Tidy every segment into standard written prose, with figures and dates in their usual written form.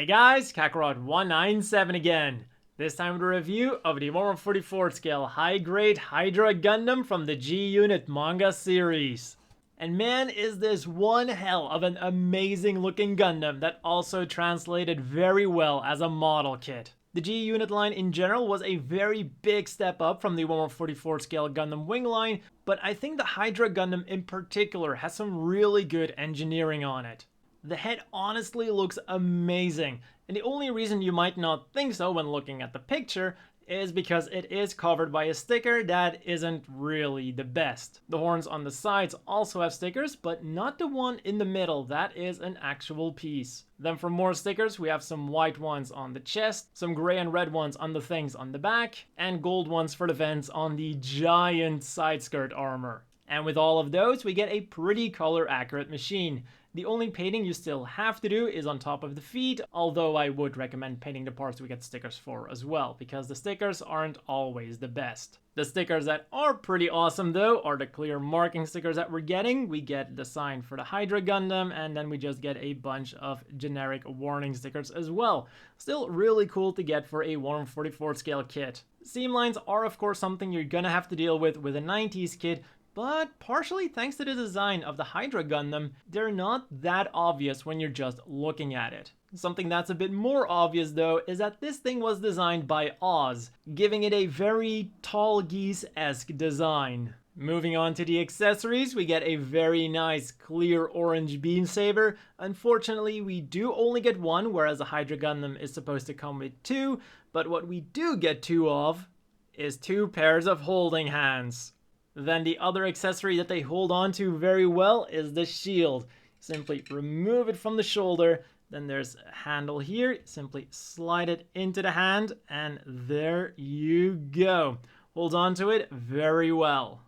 Hey guys, Kakarot197 again. This time with a review of the 1/44 scale high-grade Hydra Gundam from the G-Unit manga series. And man, is this one hell of an amazing looking Gundam that also translated very well as a model kit. The G-Unit line in general was a very big step up from the 1/44 scale Gundam Wing line, but I think the Hydra Gundam in particular has some really good engineering on it. The head honestly looks amazing, and the only reason you might not think so when looking at the picture is because it is covered by a sticker that isn't really the best. The horns on the sides also have stickers, but not the one in the middle. That is an actual piece. Then for more stickers, we have some white ones on the chest, some gray and red ones on the things on the back, and gold ones for the vents on the giant side skirt armor. And with all of those, we get a pretty color accurate machine. The only painting you still have to do is on top of the feet, although I would recommend painting the parts we get stickers for as well, because the stickers aren't always the best. The stickers that are pretty awesome though are the clear marking stickers that we're getting. We get the sign for the Hydra Gundam, and then we just get a bunch of generic warning stickers as well. Still really cool to get for a 1/44 scale kit. Seam lines are of course something you're gonna have to deal with a 90s kit, but partially thanks to the design of the Hydra Gundam, they're not that obvious when you're just looking at it. Something that's a bit more obvious though is that this thing was designed by Oz, giving it a very Tall Geese-esque design. Moving on to the accessories, we get a very nice clear orange beam saber. Unfortunately, we do only get one, whereas a Hydra Gundam is supposed to come with two, but what we do get two of is two pairs of holding hands. Then the other accessory that they hold on to very well is the shield. Simply remove it from the shoulder, then there's a handle here, simply slide it into the hand, and there you go. Hold on to it very well.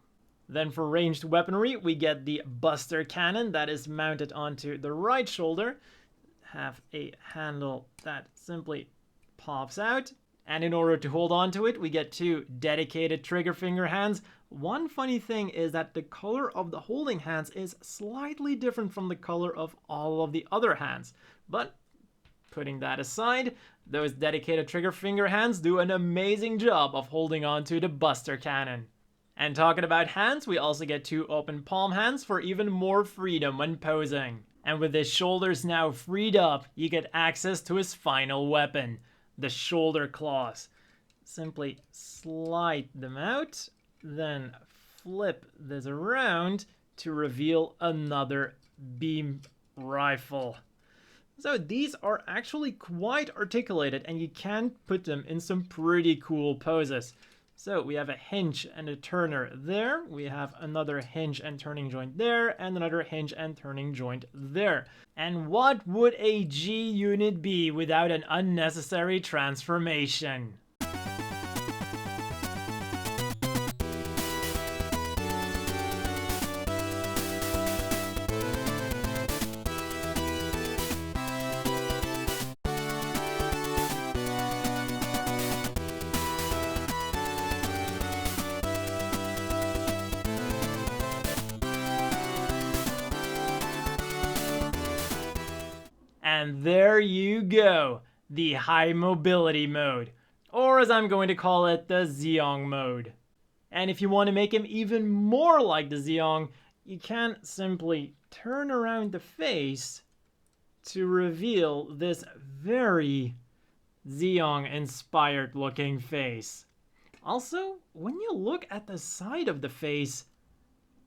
Then for ranged weaponry, we get the Buster Cannon that is mounted onto the right shoulder. Have a handle that simply pops out. And in order to hold on to it, we get two dedicated trigger finger hands. One funny thing is that the color of the holding hands is slightly different from the color of all of the other hands. But putting that aside, those dedicated trigger finger hands do an amazing job of holding on to the Buster Cannon. And talking about hands, we also get two open palm hands for even more freedom when posing. And with his shoulders now freed up, you get access to his final weapon, the shoulder claws. Simply slide them out, then flip this around to reveal another beam rifle. So these are actually quite articulated, and you can put them in some pretty cool poses. So we have a hinge and a turner there, we have another hinge and turning joint there, and another hinge and turning joint there. And what would a G-Unit be without an unnecessary transformation? And there you go, the high mobility mode, or as I'm going to call it, the Zeong mode. And if you want to make him even more like the Zeong, you can simply turn around the face to reveal this very Zeong inspired looking face. Also, when you look at the side of the face,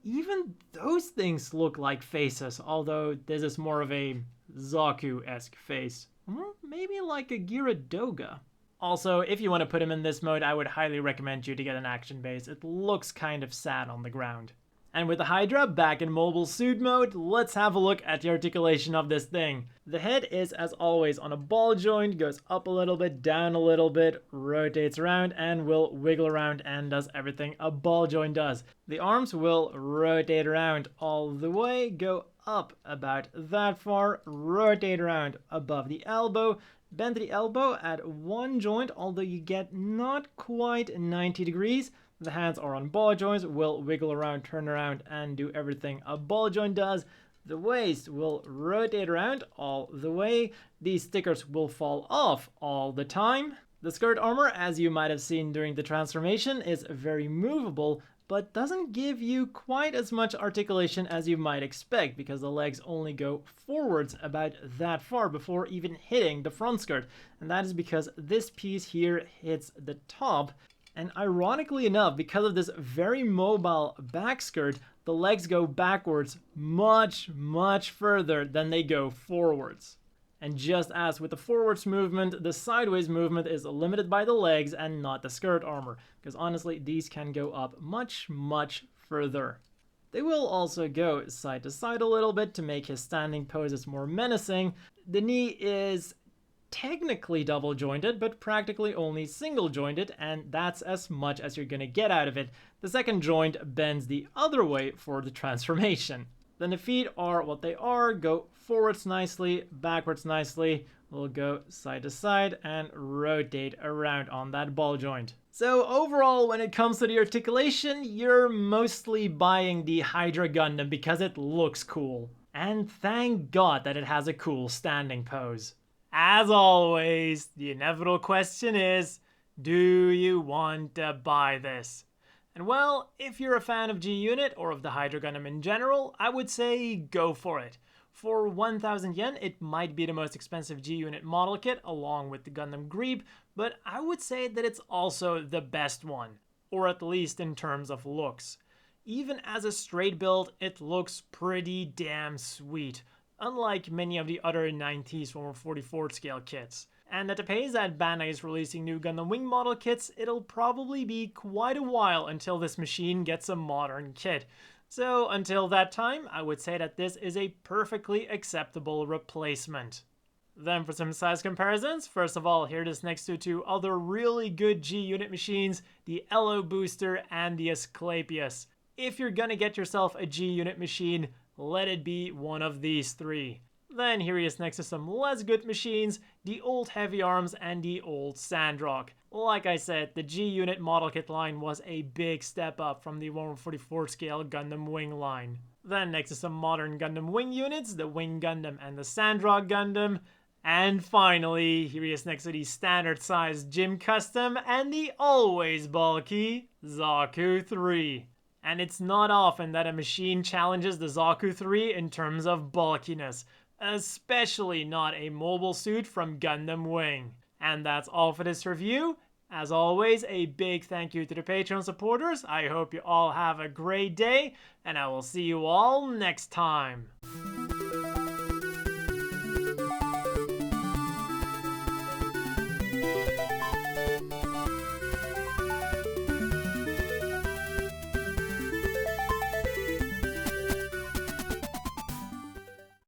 even those things look like faces, although this is more of a Zaku-esque face. Or maybe like a Gyaradoga. Also, if you want to put him in this mode, I would highly recommend you to get an action base. It looks kind of sad on the ground. And with the Hydra back in mobile suit mode, let's have a look at the articulation of this thing. The head is, as always, on a ball joint, goes up a little bit, down a little bit, rotates around, and will wiggle around and does everything a ball joint does. The arms will rotate around all the way, go up about that far, rotate around above the elbow, bend the elbow at one joint, although you get not quite 90 degrees. The hands are on ball joints, will wiggle around, turn around, and do everything a ball joint does. The waist will rotate around all the way. These stickers will fall off all the time. The skirt armor, as you might have seen during the transformation, is very movable, but doesn't give you quite as much articulation as you might expect, because the legs only go forwards about that far before even hitting the front skirt. And that is because this piece here hits the top. And ironically enough, because of this very mobile back skirt, the legs go backwards much, much further than they go forwards. And just as with the forwards movement, the sideways movement is limited by the legs and not the skirt armor, because honestly, these can go up much, much further. They will also go side to side a little bit to make his standing poses more menacing. The knee is technically double jointed, but practically only single jointed, and that's as much as you're gonna get out of it. The second joint bends the other way for the transformation. Then the feet are what they are, go forwards nicely, backwards nicely, we'll go side to side and rotate around on that ball joint. So overall, when it comes to the articulation, you're mostly buying the Hydra Gundam because it looks cool. And thank God that it has a cool standing pose. As always, the inevitable question is, do you want to buy this? And well, if you're a fan of G-Unit or of the Hydra Gundam in general, I would say go for it. For 1,000 yen, it might be the most expensive G-Unit model kit along with the Gundam Greeb, but I would say that it's also the best one, or at least in terms of looks. Even as a straight build, it looks pretty damn sweet, unlike many of the other 90s 1/44 scale kits. And at the pace that Bandai is releasing new Gundam Wing model kits, it'll probably be quite a while until this machine gets a modern kit. So until that time, I would say that this is a perfectly acceptable replacement. Then for some size comparisons, first of all, here it is next to two other really good G-Unit machines, the Elo Booster and the Asclepius. If you're gonna get yourself a G-Unit machine, let it be one of these three. Then here he is next to some less good machines, the old Heavy Arms and the old Sandrock. Like I said, the G-Unit model kit line was a big step up from the 1/44 scale Gundam Wing line. Then next to some modern Gundam Wing units, the Wing Gundam and the Sandrock Gundam. And finally, here he is next to the standard size Gym Custom and the always bulky Zaku 3. And it's not often that a machine challenges the Zaku 3 in terms of bulkiness, especially not a mobile suit from Gundam Wing. And that's all for this review. As always, a big thank you to the Patreon supporters. I hope you all have a great day, and I will see you all next time.